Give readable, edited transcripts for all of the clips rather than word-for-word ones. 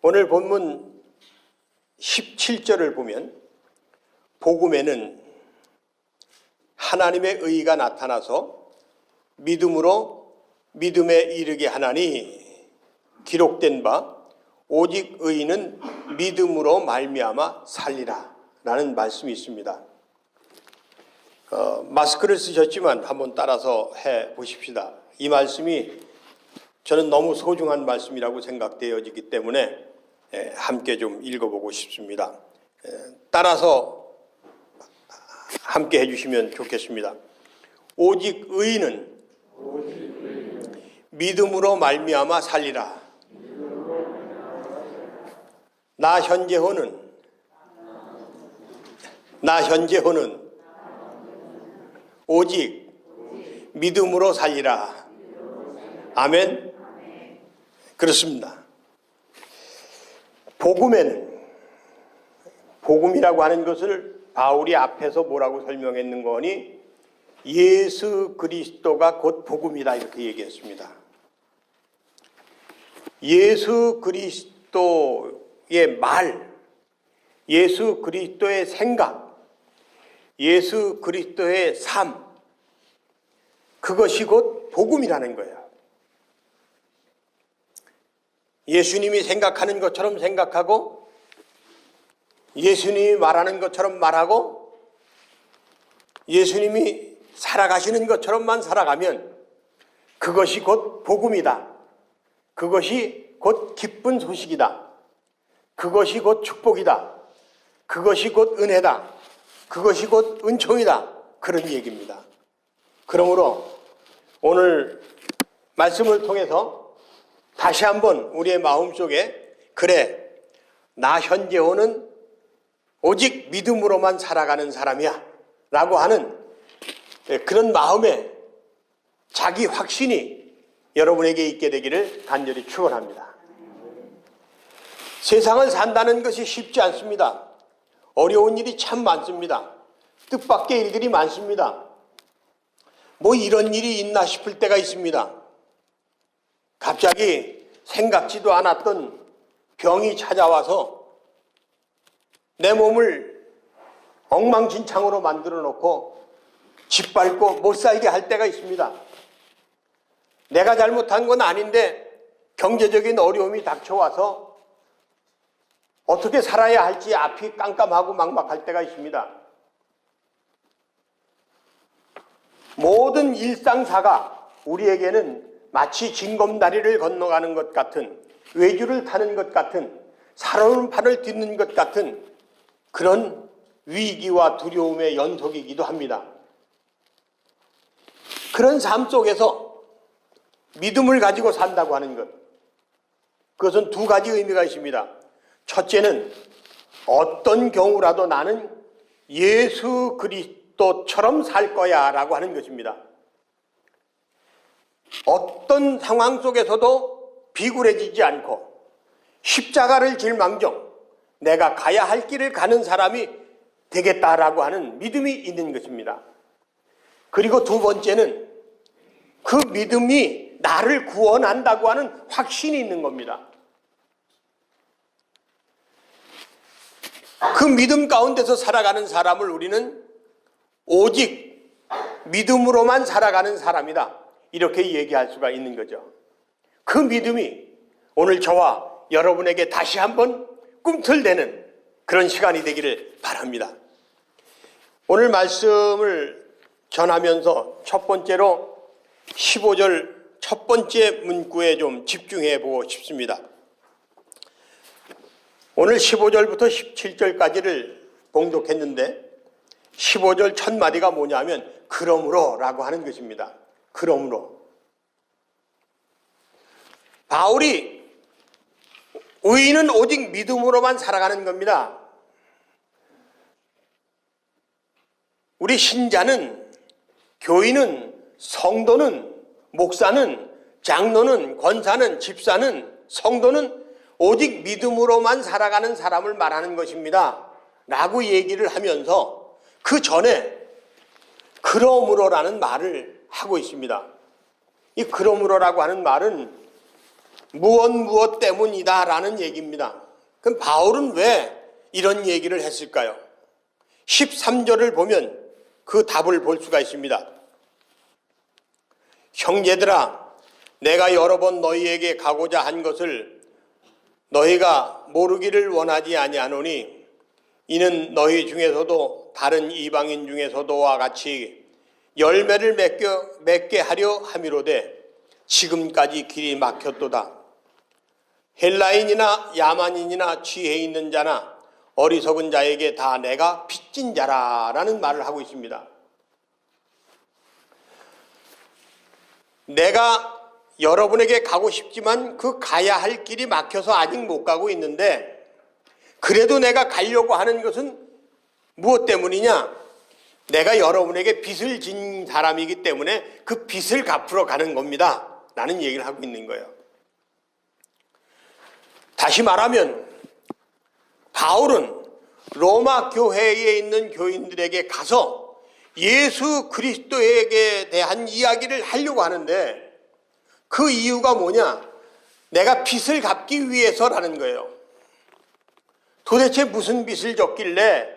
오늘 본문 17절을 보면 복음에는 하나님의 의가 나타나서 믿음으로 믿음에 이르게 하나니 기록된 바 오직 의인은 믿음으로 말미암아 살리라 라는 말씀이 있습니다. 마스크를 쓰셨지만 한번 따라서 해 보십시다. 이 말씀이 저는 너무 소중한 말씀이라고 생각되어지기 때문에 함께 좀 읽어보고 싶습니다. 따라서 함께 해주시면 좋겠습니다. 오직 의인은 믿음으로 말미암아 살리라. 나 현재호는 오직 믿음으로 살리라. 아멘. 그렇습니다. 복음이라고 하는 것을 바울이 앞에서 뭐라고 설명했는 거니? 예수 그리스도가 곧 복음이다 이렇게 얘기했습니다. 예수 그리스도의 말, 예수 그리스도의 생각, 예수 그리스도의 삶, 그것이 곧 복음이라는 거예요. 예수님이 생각하는 것처럼 생각하고 예수님이 말하는 것처럼 말하고 예수님이 살아가시는 것처럼만 살아가면 그것이 곧 복음이다. 그것이 곧 기쁜 소식이다. 그것이 곧 축복이다. 그것이 곧 은혜다. 그것이 곧 은총이다. 그런 얘기입니다. 그러므로 오늘 말씀을 통해서 다시 한번 우리의 마음속에 그래, 나 현재호는 오직 믿음으로만 살아가는 사람이야 라고 하는 그런 마음에 자기 확신이 여러분에게 있게 되기를 간절히 축원합니다. 세상을 산다는 것이 쉽지 않습니다. 어려운 일이 참 많습니다. 뜻밖의 일들이 많습니다. 뭐 이런 일이 있나 싶을 때가 있습니다. 갑자기 생각지도 않았던 병이 찾아와서 내 몸을 엉망진창으로 만들어 놓고 짓밟고 못 살게 할 때가 있습니다. 내가 잘못한 건 아닌데 경제적인 어려움이 닥쳐와서 어떻게 살아야 할지 앞이 깜깜하고 막막할 때가 있습니다. 모든 일상사가 우리에게는 마치 징검다리를 건너가는 것 같은, 외주를 타는 것 같은, 살아오는 판을 딛는 것 같은 그런 위기와 두려움의 연속이기도 합니다. 그런 삶 속에서 믿음을 가지고 산다고 하는 것, 그것은 두 가지 의미가 있습니다. 첫째는 어떤 경우라도 나는 예수 그리스도처럼 살 거야 라고 하는 것입니다. 어떤 상황 속에서도 비굴해지지 않고 십자가를 질 망정 내가 가야 할 길을 가는 사람이 되겠다라고 하는 믿음이 있는 것입니다. 그리고 두 번째는 그 믿음이 나를 구원한다고 하는 확신이 있는 겁니다. 그 믿음 가운데서 살아가는 사람을 우리는 오직 믿음으로만 살아가는 사람이다 이렇게 얘기할 수가 있는 거죠. 그 믿음이 오늘 저와 여러분에게 다시 한번 꿈틀대는 그런 시간이 되기를 바랍니다. 오늘 말씀을 전하면서 첫 번째로 15절 첫 번째 문구에 좀 집중해 보고 싶습니다. 오늘 15절부터 17절까지를 봉독했는데 15절 첫 마디가 뭐냐면 그러므로 라고 하는 것입니다. 그러므로 바울이 의인은 오직 믿음으로만 살아가는 겁니다. 우리 신자는, 교인은, 성도는, 목사는, 장로는, 권사는, 집사는, 성도는 오직 믿음으로만 살아가는 사람을 말하는 것입니다 라고 얘기를 하면서 그 전에 그러므로라는 말을 하고 있습니다. 이 그러므로라고 하는 말은 무엇 때문이다라는 얘기입니다. 그럼 바울은 왜 이런 얘기를 했을까요? 13절을 보면 그 답을 볼 수가 있습니다. 형제들아, 내가 여러 번 너희에게 가고자 한 것을 너희가 모르기를 원하지 아니하노니 이는 너희 중에서도 다른 이방인 중에서도와 같이 열매를 맺게 하려 함이로되 지금까지 길이 막혔도다. 헬라인이나 야만인이나 지혜 있는 자나 어리석은 자에게 다 내가 빚진 자라라는 말을 하고 있습니다. 내가 여러분에게 가고 싶지만 그 가야 할 길이 막혀서 아직 못 가고 있는데, 그래도 내가 가려고 하는 것은 무엇 때문이냐? 내가 여러분에게 빚을 진 사람이기 때문에 그 빚을 갚으러 가는 겁니다 라는 얘기를 하고 있는 거예요. 다시 말하면 바울은 로마 교회에 있는 교인들에게 가서 예수 그리스도에게 대한 이야기를 하려고 하는데, 그 이유가 뭐냐? 내가 빚을 갚기 위해서라는 거예요. 도대체 무슨 빚을 졌길래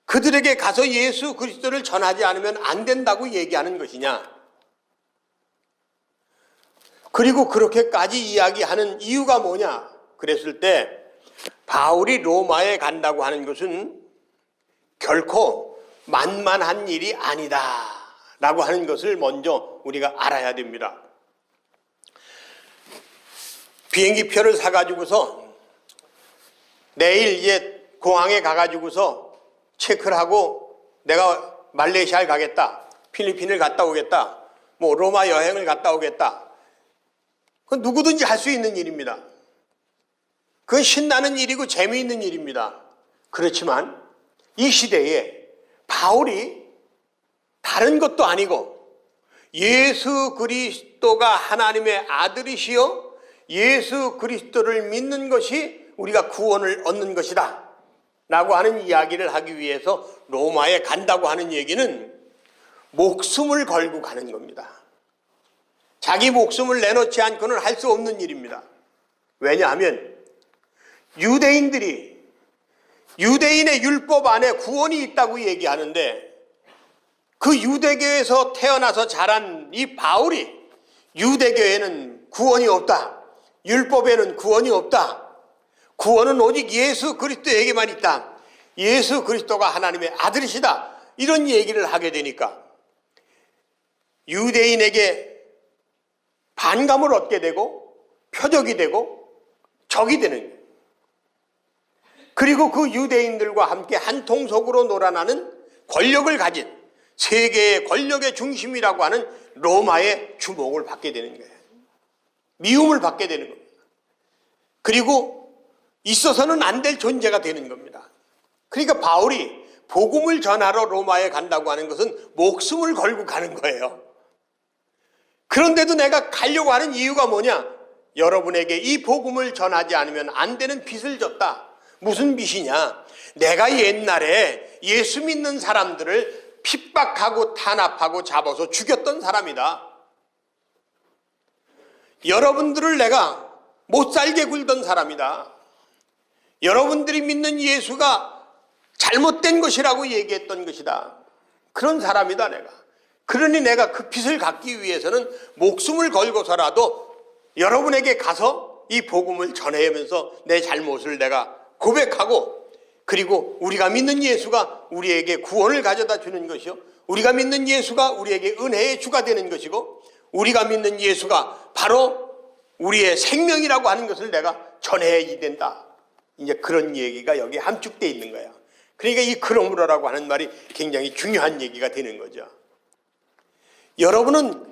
그들에게 가서 예수 그리스도를 전하지 않으면 안 된다고 얘기하는 것이냐? 그리고 그렇게까지 이야기하는 이유가 뭐냐? 그랬을 때 바울이 로마에 간다고 하는 것은 결코 만만한 일이 아니다 라고 하는 것을 먼저 우리가 알아야 됩니다. 비행기표를 사가지고서 내일 이제 공항에 가가지고서 체크를 하고 내가 말레이시아를 가겠다, 필리핀을 갔다 오겠다, 뭐 로마 여행을 갔다 오겠다. 그건 누구든지 할 수 있는 일입니다. 그건 신나는 일이고 재미있는 일입니다. 그렇지만 이 시대에 바울이 다른 것도 아니고 예수 그리스도가 하나님의 아들이시여 예수 그리스도를 믿는 것이 우리가 구원을 얻는 것이다 라고 하는 이야기를 하기 위해서 로마에 간다고 하는 얘기는 목숨을 걸고 가는 겁니다. 자기 목숨을 내놓지 않고는 할 수 없는 일입니다. 왜냐하면 유대인들이 유대인의 율법 안에 구원이 있다고 얘기하는데, 그 유대교에서 태어나서 자란 이 바울이 유대교에는 구원이 없다, 율법에는 구원이 없다, 구원은 오직 예수 그리스도에게만 있다, 예수 그리스도가 하나님의 아들이시다, 이런 얘기를 하게 되니까 유대인에게 반감을 얻게 되고 표적이 되고 적이 되는 거예요. 그리고 그 유대인들과 함께 한 통속으로 놀아나는 권력을 가진 세계의 권력의 중심이라고 하는 로마의 주목을 받게 되는 거예요. 미움을 받게 되는 겁니다. 그리고 있어서는 안 될 존재가 되는 겁니다. 그러니까 바울이 복음을 전하러 로마에 간다고 하는 것은 목숨을 걸고 가는 거예요. 그런데도 내가 가려고 하는 이유가 뭐냐? 여러분에게 이 복음을 전하지 않으면 안 되는 빚을 졌다. 무슨 빚이냐? 내가 옛날에 예수 믿는 사람들을 핍박하고 탄압하고 잡아서 죽였던 사람이다. 여러분들을 내가 못 살게 굴던 사람이다. 여러분들이 믿는 예수가 잘못된 것이라고 얘기했던 것이다. 그런 사람이다 내가. 그러니 내가 그 빚을 갚기 위해서는 목숨을 걸고서라도 여러분에게 가서 이 복음을 전해면서 내 잘못을 내가 고백하고, 그리고 우리가 믿는 예수가 우리에게 구원을 가져다 주는 것이요, 우리가 믿는 예수가 우리에게 은혜의 주가 되는 것이고, 우리가 믿는 예수가 바로 우리의 생명이라고 하는 것을 내가 전해야 된다. 이제 그런 얘기가 여기 함축되어 있는 거예요. 그러니까 이 그러므로라고 하는 말이 굉장히 중요한 얘기가 되는 거죠. 여러분은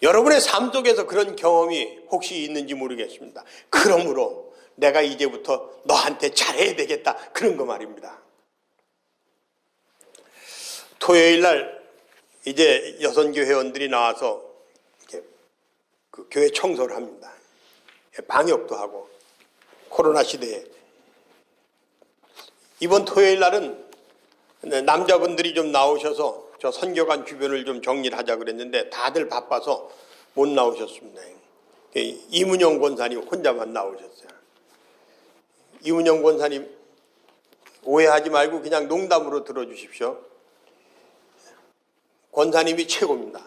여러분의 삶 속에서 그런 경험이 혹시 있는지 모르겠습니다. 그러므로 내가 이제부터 너한테 잘해야 되겠다, 그런 거 말입니다. 토요일 날 이제 여선교 회원들이 나와서 이렇게 그 교회 청소를 합니다. 방역도 하고, 코로나 시대에. 이번 토요일 날은 남자분들이 좀 나오셔서 저 선교관 주변을 좀 정리를 하자 그랬는데 다들 바빠서 못 나오셨습니다. 이문영 권사님 혼자만 나오셨어요. 이문영 권사님 오해하지 말고 그냥 농담으로 들어주십시오. 권사님이 최고입니다.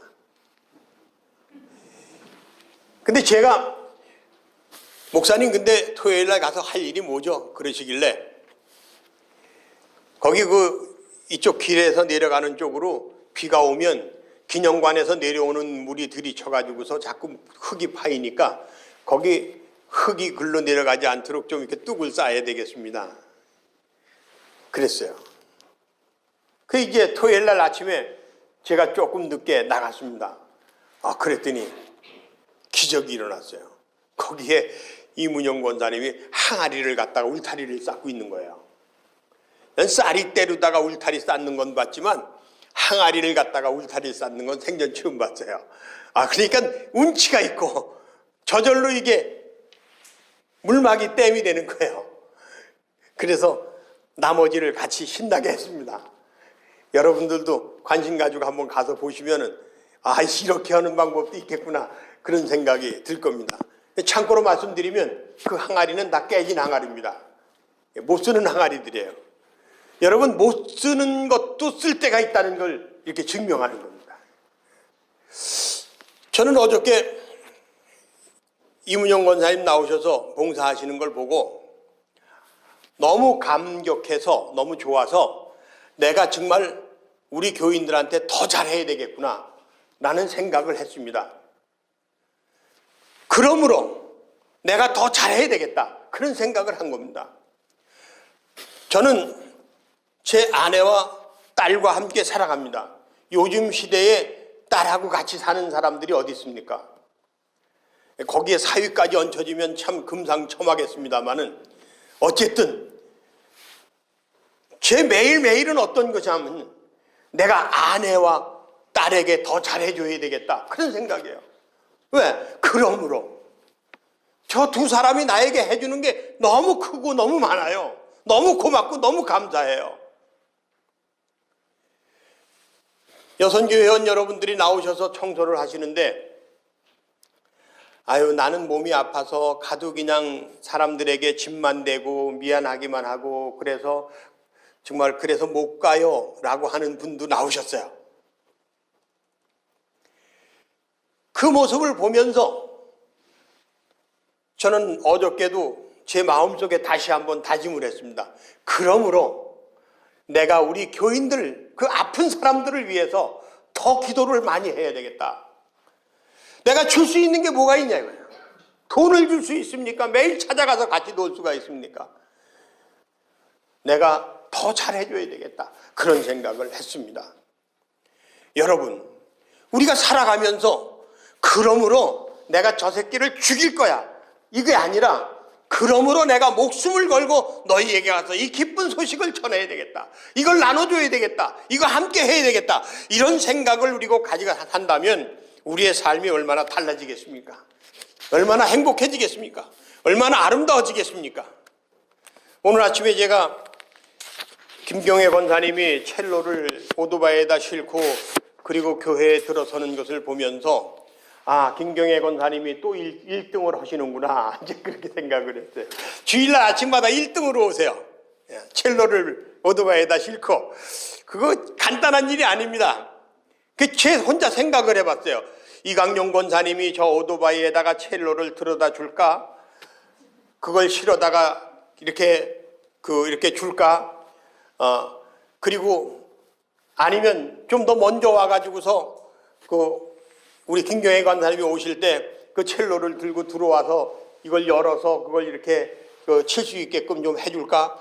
근데 제가 목사님 근데 토요일 날 가서 할 일이 뭐죠? 그러시길래 거기 이쪽 길에서 내려가는 쪽으로 비가 오면 기념관에서 내려오는 물이 들이쳐가지고서 자꾸 흙이 파이니까 거기 흙이 글로 내려가지 않도록 좀 이렇게 뚝을 쌓아야 되겠습니다. 그랬어요. 이제 토요일 날 아침에 제가 조금 늦게 나갔습니다. 그랬더니 기적이 일어났어요. 거기에 이문영 권사님이 항아리를 갖다가 울타리를 쌓고 있는 거예요. 난 쌀이 때르다가 울타리 쌓는 건 봤지만 항아리를 갖다가 울타리를 쌓는 건 생전 처음 봤어요. 그러니까 운치가 있고 저절로 이게 물막이 댐이 되는 거예요. 그래서 나머지를 같이 신나게 했습니다. 여러분들도 관심 가지고 한번 가서 보시면은 이렇게 하는 방법도 있겠구나 그런 생각이 들 겁니다. 참고로 말씀드리면 그 항아리는 다 깨진 항아리입니다. 못 쓰는 항아리들이에요. 여러분 못 쓰는 것도 쓸 때가 있다는 걸 이렇게 증명하는 겁니다. 저는 어저께 이문영 권사님 나오셔서 봉사하시는 걸 보고 너무 감격해서 너무 좋아서 내가 정말 우리 교인들한테 더 잘해야 되겠구나 라는 생각을 했습니다. 그러므로 내가 더 잘해야 되겠다 그런 생각을 한 겁니다. 저는 제 아내와 딸과 함께 살아갑니다. 요즘 시대에 딸하고 같이 사는 사람들이 어디 있습니까? 거기에 사위까지 얹혀지면 참 금상첨화겠습니다마는 어쨌든 제 매일매일은 어떤 것이냐면 내가 아내와 딸에게 더 잘해줘야 되겠다 그런 생각이에요. 왜? 그러므로 저 두 사람이 나에게 해주는 게 너무 크고 너무 많아요. 너무 고맙고 너무 감사해요. 여선교회원 여러분들이 나오셔서 청소를 하시는데 나는 몸이 아파서 가도 그냥 사람들에게 짐만 되고 미안하기만 하고 그래서 정말 그래서 못 가요 라고 하는 분도 나오셨어요. 그 모습을 보면서 저는 어저께도 제 마음속에 다시 한번 다짐을 했습니다. 그러므로 내가 우리 교인들 그 아픈 사람들을 위해서 더 기도를 많이 해야 되겠다. 내가 줄 수 있는 게 뭐가 있냐 이거예요. 돈을 줄 수 있습니까? 매일 찾아가서 같이 놀 수가 있습니까? 내가 더 잘해줘야 되겠다 그런 생각을 했습니다. 여러분 우리가 살아가면서 그러므로 내가 저 새끼를 죽일 거야 이게 아니라 그러므로 내가 목숨을 걸고 너희에게 가서 이 기쁜 소식을 전해야 되겠다. 이걸 나눠줘야 되겠다. 이거 함께 해야 되겠다. 이런 생각을 우리가 가지고 산다면 우리의 삶이 얼마나 달라지겠습니까? 얼마나 행복해지겠습니까? 얼마나 아름다워지겠습니까? 오늘 아침에 제가 김경애 권사님이 첼로를 오토바이에다 싣고 그리고 교회에 들어서는 것을 보면서 김경애 권사님이 또 1등을 하시는구나 이제 그렇게 생각을 했어요. 주일날 아침마다 1등으로 오세요. 첼로를 오토바이에다 싣고 그거 간단한 일이 아닙니다. 제 혼자 생각을 해봤어요. 이강용 권사님이 저 오토바이에다가 첼로를 들어다 줄까? 그걸 실어다가 이렇게 줄까? 그리고 아니면 좀 더 먼저 와가지고서 우리 김경애 권사님이 오실 때 그 첼로를 들고 들어와서 이걸 열어서 그걸 이렇게 칠 수 있게끔 좀 해줄까?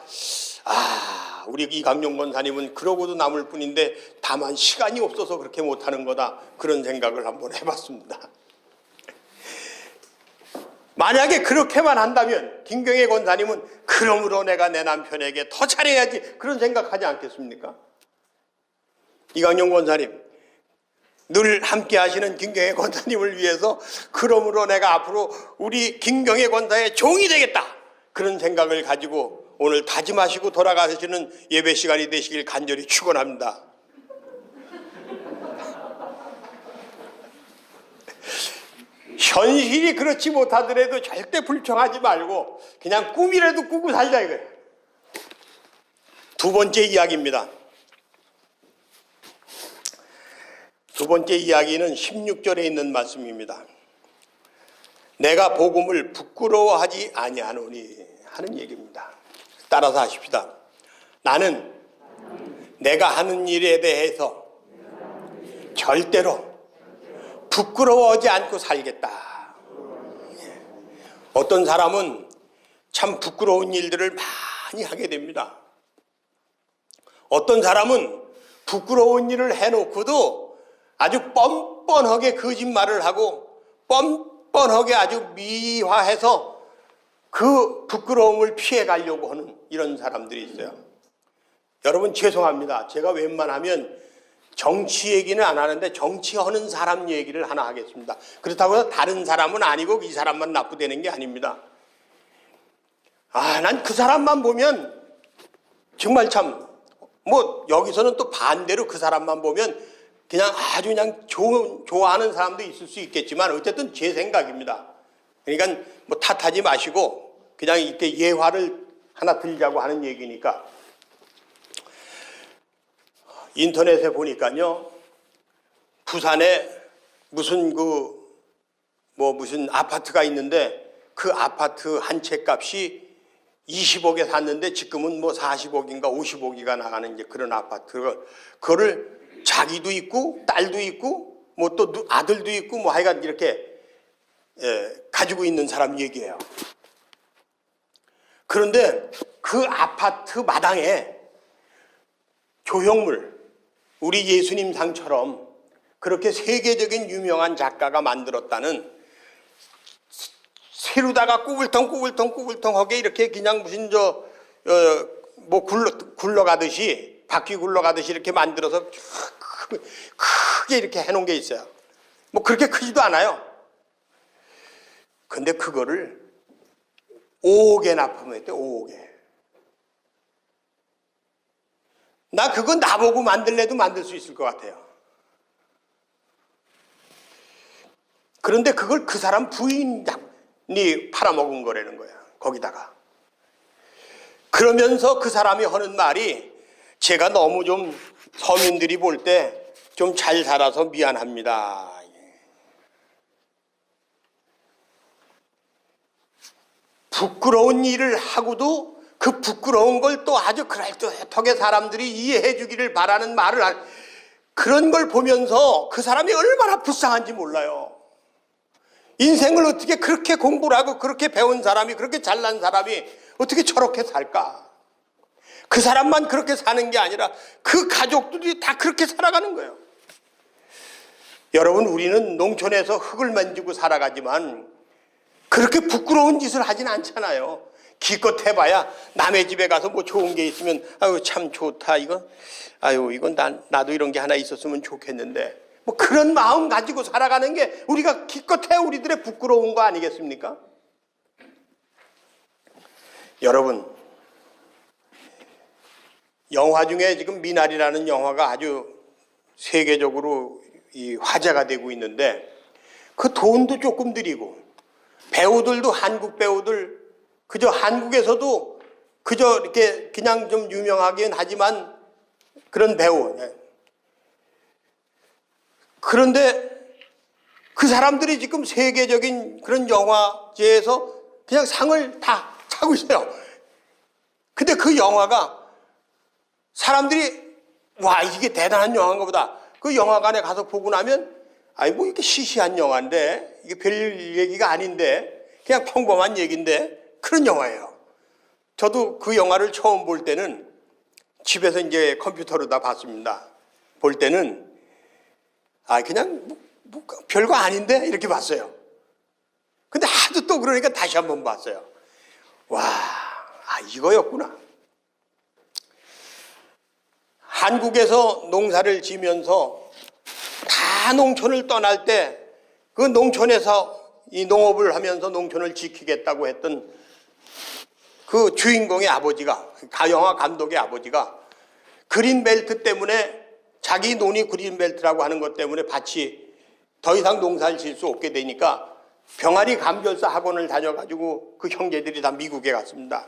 우리 이강용 권사님은 그러고도 남을 뿐인데 다만 시간이 없어서 그렇게 못하는 거다 그런 생각을 한번 해봤습니다. 만약에 그렇게만 한다면 김경애 권사님은 그러므로 내가 내 남편에게 더 잘해야지 그런 생각하지 않겠습니까? 이강용 권사님 늘 함께 하시는 김경애 권사님을 위해서 그러므로 내가 앞으로 우리 김경애 권사의 종이 되겠다 그런 생각을 가지고 오늘 다짐하시고 돌아가시는 예배 시간이 되시길 간절히 축원합니다. 현실이 그렇지 못하더라도 절대 불평하지 말고 그냥 꿈이라도 꾸고 살자 이거예요. 두 번째 이야기입니다. 두 번째 이야기는 16절에 있는 말씀입니다. 내가 복음을 부끄러워하지 아니하노니 하는 얘기입니다. 따라서 하십시다. 나는 내가 하는 일에 대해서 절대로 부끄러워하지 않고 살겠다. 어떤 사람은 참 부끄러운 일들을 많이 하게 됩니다. 어떤 사람은 부끄러운 일을 해놓고도 아주 뻔뻔하게 거짓말을 하고 뻔뻔하게 아주 미화해서 그 부끄러움을 피해가려고 하는 이런 사람들이 있어요. 여러분 죄송합니다. 제가 웬만하면 정치 얘기는 안 하는데 정치하는 사람 얘기를 하나 하겠습니다. 그렇다고 해서 다른 사람은 아니고 이 사람만 나쁘다는 게 아닙니다. 난 그 사람만 보면 정말 참 여기서는 또 반대로 그 사람만 보면 그냥 아주 그냥 좋아하는 사람도 있을 수 있겠지만 어쨌든 제 생각입니다. 그러니까 탓하지 마시고 그냥 이렇게 예화를 하나 들자고 하는 얘기니까. 인터넷에 보니까요, 부산에 무슨 무슨 아파트가 있는데 그 아파트 한 채 값이 20억에 샀는데 지금은 40억인가 50억이가 나가는 이제 그런 아파트가, 그거를 자기도 있고 딸도 있고 또 아들도 있고 하여간 이렇게 가지고 있는 사람 얘기예요. 그런데 그 아파트 마당에 조형물, 우리 예수님 상처럼 그렇게 세계적인 유명한 작가가 만들었다는, 세로다가 꾸불텅하게 이렇게 그냥 무슨 굴러가듯이, 바퀴 굴러가듯이 이렇게 만들어서 크게 이렇게 해놓은 게 있어요. 그렇게 크지도 않아요. 근데 그거를 5억에 납품했대. 5억에. 나 그거 나보고 만들래도 만들 수 있을 것 같아요. 그런데 그걸 그 사람 부인이 팔아먹은 거라는 거야, 거기다가. 그러면서 그 사람이 하는 말이, 제가 너무 좀 서민들이 볼 때 좀 잘 살아서 미안합니다. 부끄러운 일을 하고도 그 부끄러운 걸 또 아주 그럴듯하게 사람들이 이해해 주기를 바라는 말을 그런 걸 보면서 그 사람이 얼마나 불쌍한지 몰라요. 인생을 어떻게 그렇게 공부를 하고 그렇게 배운 사람이, 그렇게 잘난 사람이 어떻게 저렇게 살까? 그 사람만 그렇게 사는 게 아니라 그 가족들이 다 그렇게 살아가는 거예요. 여러분, 우리는 농촌에서 흙을 만지고 살아가지만 그렇게 부끄러운 짓을 하진 않잖아요. 기껏 해봐야 남의 집에 가서 좋은 게 있으면 아유 참 좋다, 이건 나도 이런 게 하나 있었으면 좋겠는데, 그런 마음 가지고 살아가는 게 우리가 기껏해 우리들의 부끄러운 거 아니겠습니까? 여러분, 영화 중에 지금 미나리라는 영화가 아주 세계적으로 화제가 되고 있는데, 그 돈도 조금 들이고 배우들도 한국 배우들, 그저 한국에서도 그저 이렇게 그냥 좀 유명하긴 하지만 그런 배우. 그런데 그 사람들이 지금 세계적인 그런 영화제에서 그냥 상을 다 차고 있어요. 근데 그 영화가 사람들이 와, 이게 대단한 영화인가 보다. 그 영화관에 가서 보고 나면 이렇게 시시한 영화인데, 이게 별 얘기가 아닌데, 그냥 평범한 얘기인데, 그런 영화예요. 저도 그 영화를 처음 볼 때는 집에서 이제 컴퓨터로 다 봤습니다. 볼 때는 그냥 별거 아닌데 이렇게 봤어요. 근데 하도 또 그러니까 다시 한번 봤어요. 와, 이거였구나. 한국에서 농사를 지면서 다 농촌을 떠날 때 그 농촌에서 이 농업을 하면서 농촌을 지키겠다고 했던 그 주인공의 아버지가, 영화 감독의 아버지가 그린벨트 때문에, 자기 논이 그린벨트라고 하는 것 때문에 밭이 더 이상 농사를 지을 수 없게 되니까 병아리 감별사 학원을 다녀가지고 그 형제들이 다 미국에 갔습니다.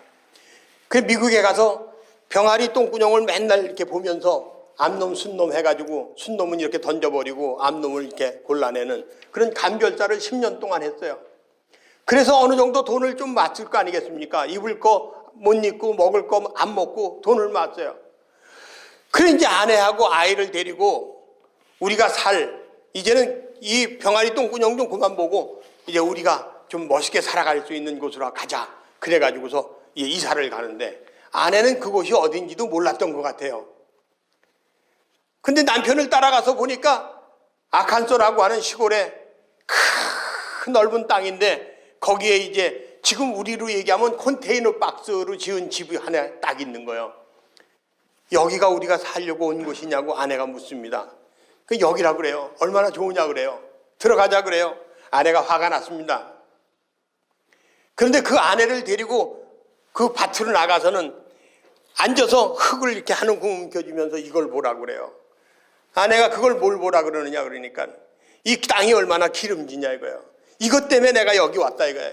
그 미국에 가서 병아리 똥구녕을 맨날 이렇게 보면서 암놈, 순놈 해가지고 순놈은 이렇게 던져버리고 암놈을 이렇게 골라내는 그런 감별사를 10년 동안 했어요. 그래서 어느 정도 돈을 좀 맞을 거 아니겠습니까? 입을 거 못 입고 먹을 거 안 먹고 돈을 맞어요. 그래 이제 아내하고 아이를 데리고 우리가 이제는 이 병아리 똥구녕 좀 그만 보고 이제 우리가 좀 멋있게 살아갈 수 있는 곳으로 가자. 그래가지고서 이사를 가는데 아내는 그곳이 어딘지도 몰랐던 것 같아요. 근데 남편을 따라가서 보니까 아칸소라고 하는 시골에 큰 넓은 땅인데 거기에 이제 지금 우리로 얘기하면 컨테이너 박스로 지은 집이 하나 딱 있는 거예요. 여기가 우리가 살려고 온 곳이냐고 아내가 묻습니다. 그 여기라 그래요. 얼마나 좋으냐 그래요. 들어가자 그래요. 아내가 화가 났습니다. 그런데 그 아내를 데리고 그 밭으로 나가서는 앉아서 흙을 이렇게 한 움큼 움켜쥐면서 이걸 보라 그래요. 아내가 그걸 뭘 보라 그러느냐 그러니까 이 땅이 얼마나 기름지냐 이거예요. 이것 때문에 내가 여기 왔다 이거야.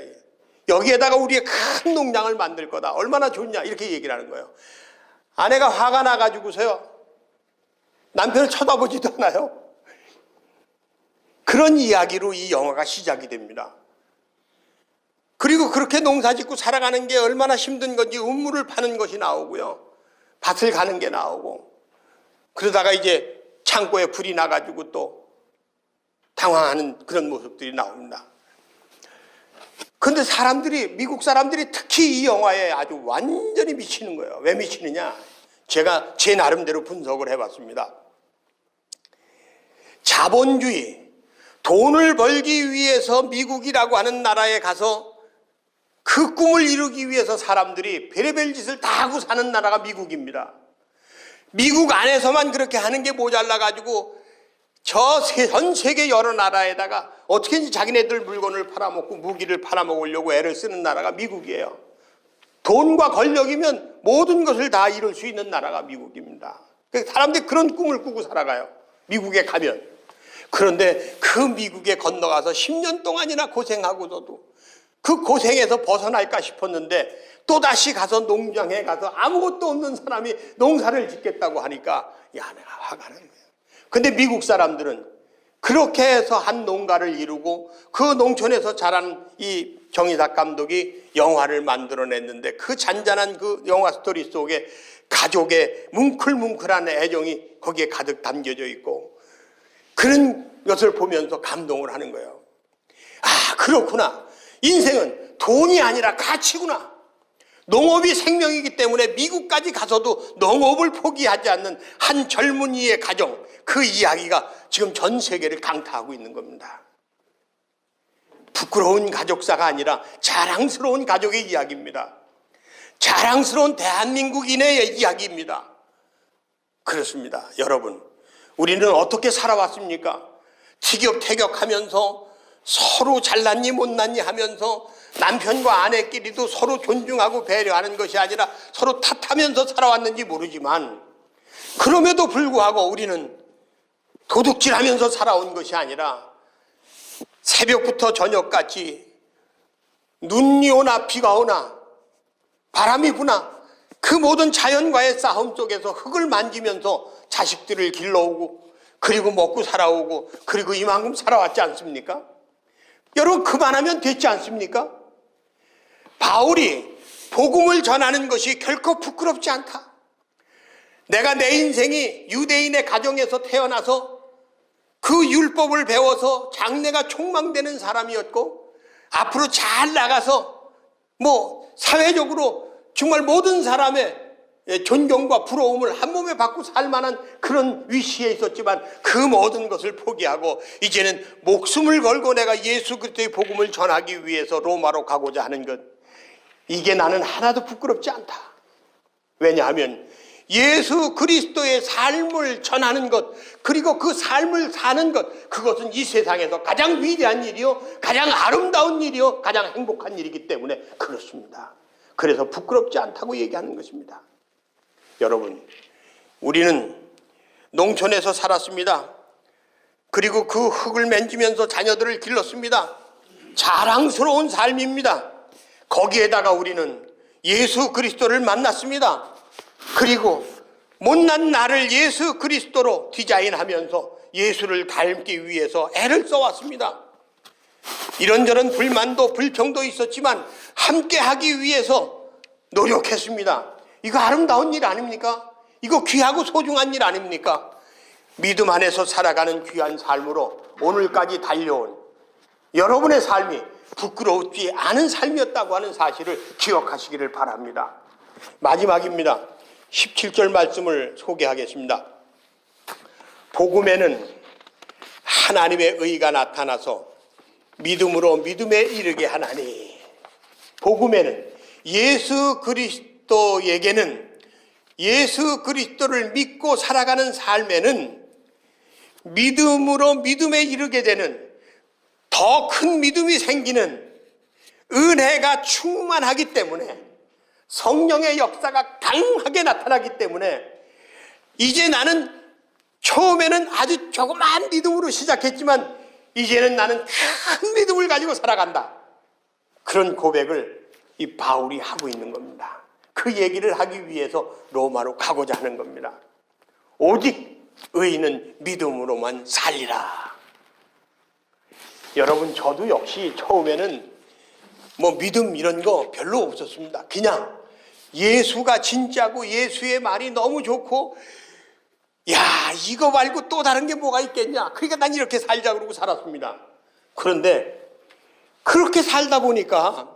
여기에다가 우리의 큰 농장을 만들 거다. 얼마나 좋냐 이렇게 얘기를 하는 거예요. 아내가 화가 나가지고서요. 남편을 쳐다보지도 않아요. 그런 이야기로 이 영화가 시작이 됩니다. 그리고 그렇게 농사 짓고 살아가는 게 얼마나 힘든 건지 음물을 파는 것이 나오고요. 밭을 가는 게 나오고 그러다가 이제 창고에 불이 나가지고 또 당황하는 그런 모습들이 나옵니다. 그런데 미국 사람들이 특히 이 영화에 아주 완전히 미치는 거예요. 왜 미치느냐? 제가 제 나름대로 분석을 해봤습니다. 자본주의, 돈을 벌기 위해서 미국이라고 하는 나라에 가서 그 꿈을 이루기 위해서 사람들이 별의별 짓을 다 하고 사는 나라가 미국입니다. 미국 안에서만 그렇게 하는 게 모자라가지고 전 세계 여러 나라에다가 어떻게든지 자기네들 물건을 팔아먹고 무기를 팔아먹으려고 애를 쓰는 나라가 미국이에요. 돈과 권력이면 모든 것을 다 이룰 수 있는 나라가 미국입니다. 사람들이 그런 꿈을 꾸고 살아가요. 미국에 가면. 그런데 그 미국에 건너가서 10년 동안이나 고생하고서도 그 고생에서 벗어날까 싶었는데 또다시 가서 농장에 가서 아무것도 없는 사람이 농사를 짓겠다고 하니까 내가 화가 나는 거예요. 근데 미국 사람들은 그렇게 해서 한 농가를 이루고 그 농촌에서 자란 이 정의삭 감독이 영화를 만들어냈는데 그 잔잔한 그 영화 스토리 속에 가족의 뭉클뭉클한 애정이 거기에 가득 담겨져 있고 그런 것을 보면서 감동을 하는 거예요. 아, 그렇구나. 인생은 돈이 아니라 가치구나. 농업이 생명이기 때문에 미국까지 가서도 농업을 포기하지 않는 한 젊은이의 가정, 그 이야기가 지금 전 세계를 강타하고 있는 겁니다. 부끄러운 가족사가 아니라 자랑스러운 가족의 이야기입니다. 자랑스러운 대한민국인의 이야기입니다. 그렇습니다. 여러분, 우리는 어떻게 살아왔습니까? 티격태격하면서 서로 잘났니 못났니 하면서 남편과 아내끼리도 서로 존중하고 배려하는 것이 아니라 서로 탓하면서 살아왔는지 모르지만 그럼에도 불구하고 우리는 도둑질하면서 살아온 것이 아니라 새벽부터 저녁까지 눈이 오나 비가 오나 바람이 부나 그 모든 자연과의 싸움 속에서 흙을 만지면서 자식들을 길러오고 그리고 먹고 살아오고 그리고 이만큼 살아왔지 않습니까? 여러분 그만하면 됐지 않습니까? 바울이 복음을 전하는 것이 결코 부끄럽지 않다. 내가 내 인생이 유대인의 가정에서 태어나서 그 율법을 배워서 장래가 촉망되는 사람이었고 앞으로 잘 나가서 사회적으로 정말 모든 사람의 존경과 부러움을 한 몸에 받고 살 만한 그런 위치에 있었지만 그 모든 것을 포기하고 이제는 목숨을 걸고 내가 예수 그리스도의 복음을 전하기 위해서 로마로 가고자 하는 것, 이게 나는 하나도 부끄럽지 않다. 왜냐하면 예수 그리스도의 삶을 전하는 것, 그리고 그 삶을 사는 것, 그것은 이 세상에서 가장 위대한 일이요, 가장 아름다운 일이요, 가장 행복한 일이기 때문에 그렇습니다. 그래서 부끄럽지 않다고 얘기하는 것입니다. 여러분, 우리는 농촌에서 살았습니다. 그리고 그 흙을 만지면서 자녀들을 길렀습니다. 자랑스러운 삶입니다. 거기에다가 우리는 예수 그리스도를 만났습니다. 그리고 못난 나를 예수 그리스도로 디자인하면서 예수를 닮기 위해서 애를 써왔습니다. 이런저런 불만도 불평도 있었지만 함께 하기 위해서 노력했습니다. 이거 아름다운 일 아닙니까? 이거 귀하고 소중한 일 아닙니까? 믿음 안에서 살아가는 귀한 삶으로 오늘까지 달려온 여러분의 삶이 부끄럽지 않은 삶이었다고 하는 사실을 기억하시기를 바랍니다. 마지막입니다. 17절 말씀을 소개하겠습니다. 복음에는 하나님의 의가 나타나서 믿음으로 믿음에 이르게 하나니, 복음에는 예수 그리스도에게는, 예수 그리스도를 믿고 살아가는 삶에는 믿음으로 믿음에 이르게 되는 더 큰 믿음이 생기는 은혜가 충만하기 때문에, 성령의 역사가 강하게 나타나기 때문에, 이제 나는 처음에는 아주 조그마한 믿음으로 시작했지만 이제는 나는 큰 믿음을 가지고 살아간다. 그런 고백을 이 바울이 하고 있는 겁니다. 그 얘기를 하기 위해서 로마로 가고자 하는 겁니다. 오직 의인은 믿음으로만 살리라. 여러분, 저도 역시 처음에는 믿음 이런 거 별로 없었습니다. 그냥 예수가 진짜고 예수의 말이 너무 좋고, 야, 이거 말고 또 다른 게 뭐가 있겠냐. 그러니까 난 이렇게 살자 그러고 살았습니다. 그런데 그렇게 살다 보니까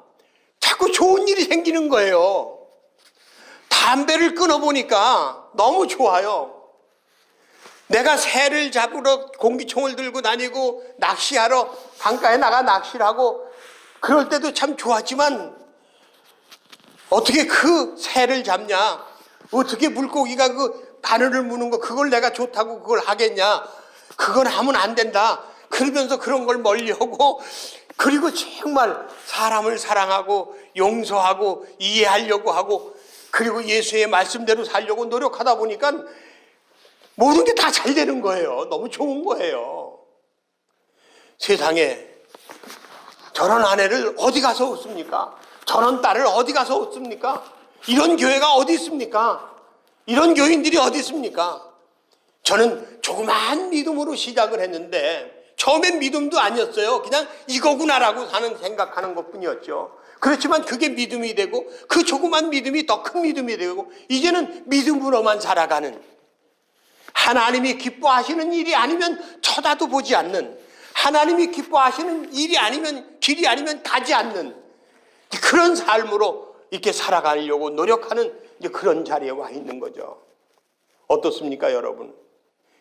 자꾸 좋은 일이 생기는 거예요. 담배를 끊어보니까 너무 좋아요. 내가 새를 잡으러 공기총을 들고 다니고 낚시하러 강가에 나가 낚시를 하고 그럴 때도 참 좋았지만, 어떻게 그 새를 잡냐, 어떻게 물고기가 그 바늘을 무는 거 그걸 내가 좋다고 그걸 하겠냐, 그건 하면 안 된다 그러면서 그런 걸 멀리하고, 그리고 정말 사람을 사랑하고 용서하고 이해하려고 하고, 그리고 예수의 말씀대로 살려고 노력하다 보니까 모든 게 다 잘 되는 거예요. 너무 좋은 거예요. 세상에 저런 아내를 어디 가서 얻습니까? 저런 딸을 어디 가서 얻습니까? 이런 교회가 어디 있습니까? 이런 교인들이 어디 있습니까? 저는 조그마한 믿음으로 시작을 했는데 처음엔 믿음도 아니었어요. 그냥 이거구나라고 생각하는 것뿐이었죠. 그렇지만 그게 믿음이 되고 그 조그만 믿음이 더 큰 믿음이 되고 이제는 믿음으로만 살아가는, 하나님이 기뻐하시는 일이 아니면 쳐다도 보지 않는, 하나님이 기뻐하시는 일이 아니면, 길이 아니면 가지 않는 그런 삶으로 이렇게 살아가려고 노력하는 그런 자리에 와 있는 거죠. 어떻습니까, 여러분?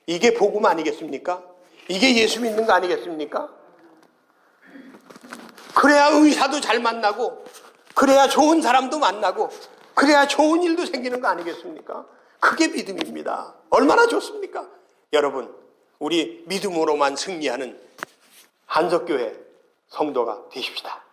이게 복음 아니겠습니까? 이게 예수 믿는 거 아니겠습니까? 그래야 의사도 잘 만나고, 그래야 좋은 사람도 만나고, 그래야 좋은 일도 생기는 거 아니겠습니까? 그게 믿음입니다. 얼마나 좋습니까? 여러분, 우리 믿음으로만 승리하는 한석교회 성도가 되십시다.